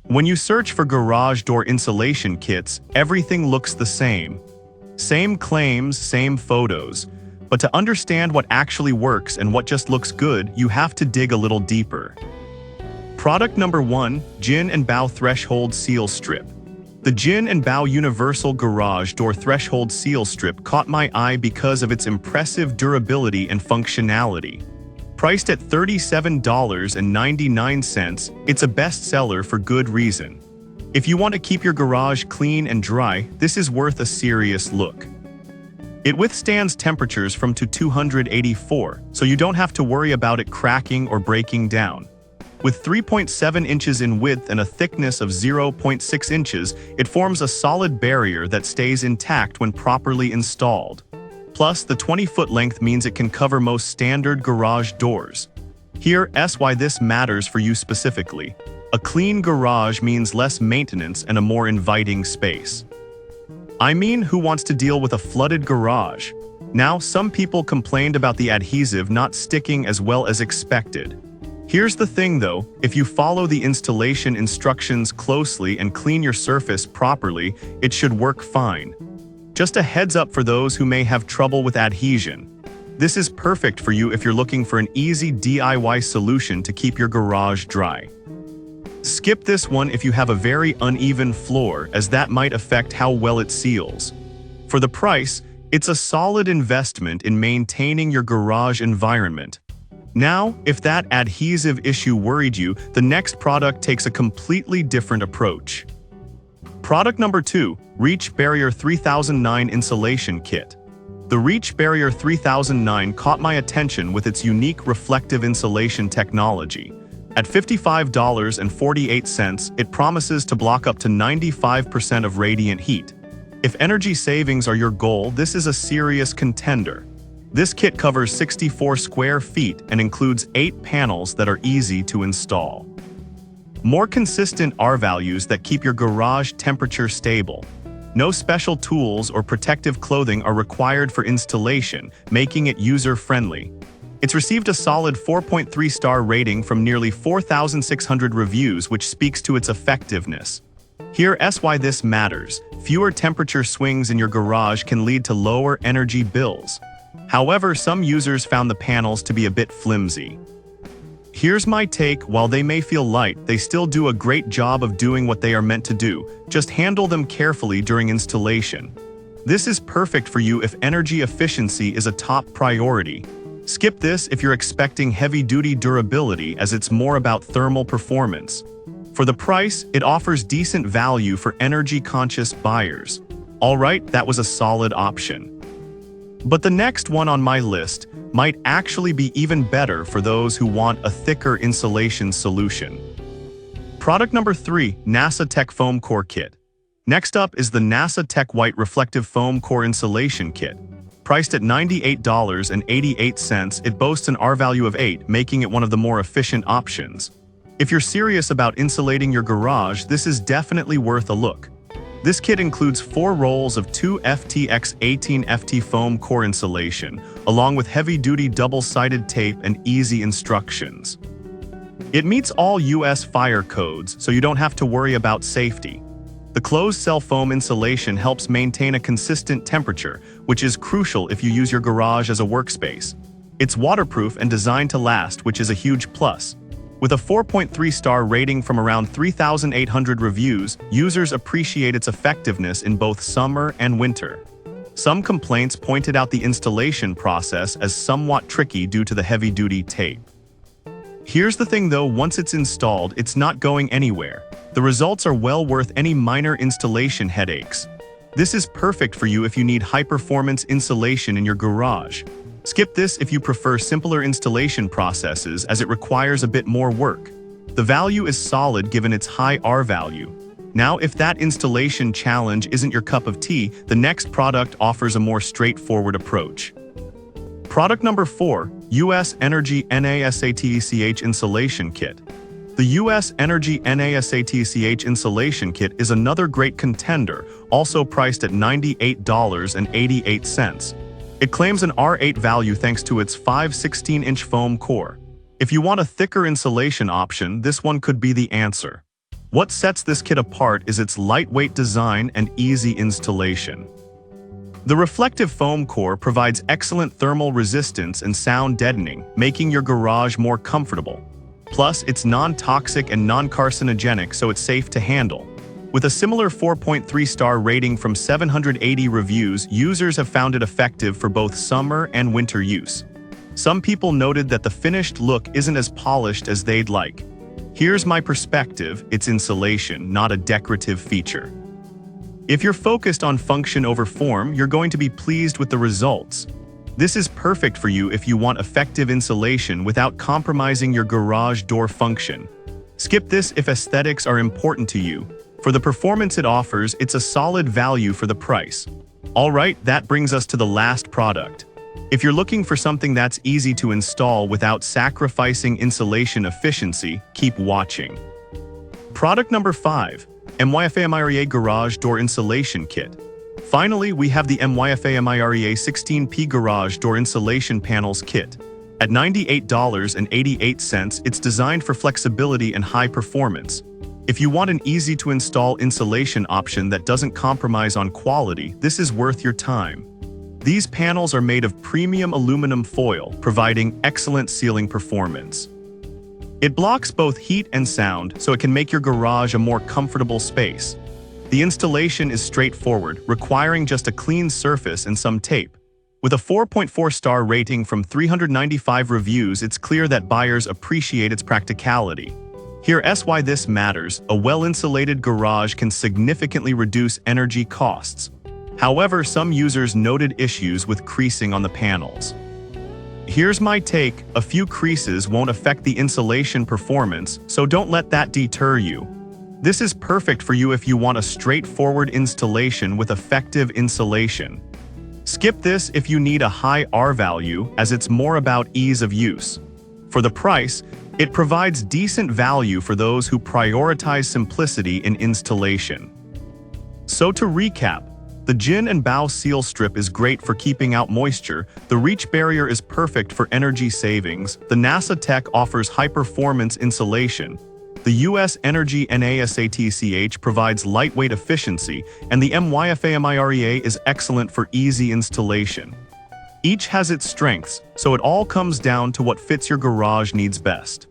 When you search for garage door insulation kits, everything looks the same. Same claims, same photos. But to understand what actually works and what just looks good, you have to dig a little deeper. Product number 1, Jin and Bao Threshold Seal Strip. The Jin and Bao Universal Garage Door Threshold Seal Strip caught my eye because of its impressive durability and functionality. Priced at $37.99, it's a bestseller for good reason. If you want to keep your garage clean and dry, this is worth a serious look. It withstands temperatures from to 284, so you don't have to worry about it cracking or breaking down. With 3.7 inches in width and a thickness of 0.6 inches, it forms a solid barrier that stays intact when properly installed. Plus, the 20-foot length means it can cover most standard garage doors. Here's why this matters for you specifically. A clean garage means less maintenance and a more inviting space. I mean, who wants to deal with a flooded garage? Now, some people complained about the adhesive not sticking as well as expected. Here's the thing though, if you follow the installation instructions closely and clean your surface properly, it should work fine. Just a heads up for those who may have trouble with adhesion. This is perfect for you if you're looking for an easy DIY solution to keep your garage dry. Skip this one if you have a very uneven floor, as that might affect how well it seals. For the price, it's a solid investment in maintaining your garage environment. Now, if that adhesive issue worried you, the next product takes a completely different approach. Product number 2, Reach Barrier 3009 Insulation Kit. The Reach Barrier 3009 caught my attention with its unique reflective insulation technology. At $55.48, it promises to block up to 95% of radiant heat. If energy savings are your goal, this is a serious contender. This kit covers 64 square feet and includes 8 panels that are easy to install. More consistent R values that keep your garage temperature stable. No special tools or protective clothing are required for installation, making it user-friendly. It's received a solid 4.3-star rating from nearly 4,600 reviews, which speaks to its effectiveness. Here's why this matters. Fewer temperature swings in your garage can lead to lower energy bills. However, some users found the panels to be a bit flimsy. Here's my take: while they may feel light, they still do a great job of doing what they are meant to do. Just handle them carefully during installation. This is perfect for you if energy efficiency is a top priority. Skip this if you're expecting heavy-duty durability, as it's more about thermal performance. For the price, it offers decent value for energy-conscious buyers. Alright, that was a solid option. But the next one on my list might actually be even better for those who want a thicker insulation solution. Product number 3, NASA Tech Foam Core Kit. Next up is the NASA Tech White Reflective Foam Core Insulation Kit. Priced at $98.88, it boasts an R value of 8, making it one of the more efficient options. If you're serious about insulating your garage, this is definitely worth a look. This kit includes 4 rolls of 2 FTX18 FT foam core insulation, along with heavy-duty double-sided tape and easy instructions. It meets all US fire codes, so you don't have to worry about safety. The closed-cell foam insulation helps maintain a consistent temperature, which is crucial if you use your garage as a workspace. It's waterproof and designed to last, which is a huge plus. With a 4.3-star rating from around 3,800 reviews, users appreciate its effectiveness in both summer and winter. Some complaints pointed out the installation process as somewhat tricky due to the heavy-duty tape. Here's the thing though, once it's installed, it's not going anywhere. The results are well worth any minor installation headaches. This is perfect for you if you need high-performance insulation in your garage. Skip this if you prefer simpler installation processes, as it requires a bit more work. The value is solid given its high R value. Now, if that installation challenge isn't your cup of tea, the next product offers a more straightforward approach. Product number 4, US Energy NASATECH Insulation Kit. The US Energy NASATECH Insulation Kit is another great contender, also priced at $98.88. It claims an R8 value thanks to its 5/16-inch foam core. If you want a thicker insulation option, this one could be the answer. What sets this kit apart is its lightweight design and easy installation. The reflective foam core provides excellent thermal resistance and sound deadening, making your garage more comfortable. Plus, it's non-toxic and non-carcinogenic, so it's safe to handle. With a similar 4.3-star rating from 780 reviews, users have found it effective for both summer and winter use. Some people noted that the finished look isn't as polished as they'd like. Here's my perspective: it's insulation, not a decorative feature. If you're focused on function over form, you're going to be pleased with the results. This is perfect for you if you want effective insulation without compromising your garage door function. Skip this if aesthetics are important to you. For the performance it offers, it's a solid value for the price. Alright, that brings us to the last product. If you're looking for something that's easy to install without sacrificing insulation efficiency, keep watching. Product number 5. MYFA-MIREA Garage Door Insulation Kit. Finally, we have the MYFA-MIREA 16P Garage Door Insulation Panels Kit. At $98.88, it's designed for flexibility and high performance. If you want an easy-to-install insulation option that doesn't compromise on quality, this is worth your time. These panels are made of premium aluminum foil, providing excellent sealing performance. It blocks both heat and sound, so it can make your garage a more comfortable space. The installation is straightforward, requiring just a clean surface and some tape. With a 4.4-star rating from 395 reviews, it's clear that buyers appreciate its practicality. Here's why this matters: a well-insulated garage can significantly reduce energy costs. However, some users noted issues with creasing on the panels. Here's my take: a few creases won't affect the insulation performance, so don't let that deter you. This is perfect for you if you want a straightforward installation with effective insulation. Skip this if you need a high R value, as it's more about ease of use. For the price, it provides decent value for those who prioritize simplicity in installation. So to recap, the Jin and Bao seal strip is great for keeping out moisture, the reach barrier is perfect for energy savings, the NASA Tech offers high-performance insulation, the US Energy NASATCH provides lightweight efficiency, and the MYFA-MIREA is excellent for easy installation. Each has its strengths, so it all comes down to what fits your garage needs best.